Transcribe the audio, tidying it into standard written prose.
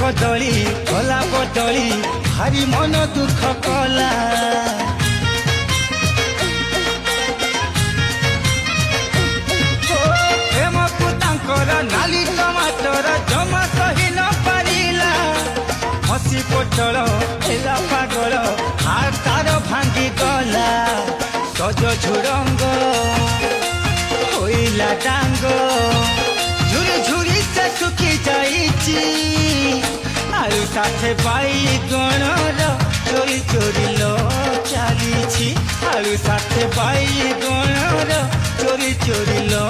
बदली गला बदली भारी मन दुख कला प्रेम को तांकर नाली टमाटर जमा सही न पारिला हसी पोटल एला पागल हार तार भांगी गला सज झुरंग होइला डांग झुरी झुरी से सुखी जाइची आलू साथे बाईगणर चोरी चोरी लो चलीछि आलू साथे बाईगणर चोरी चोरी लो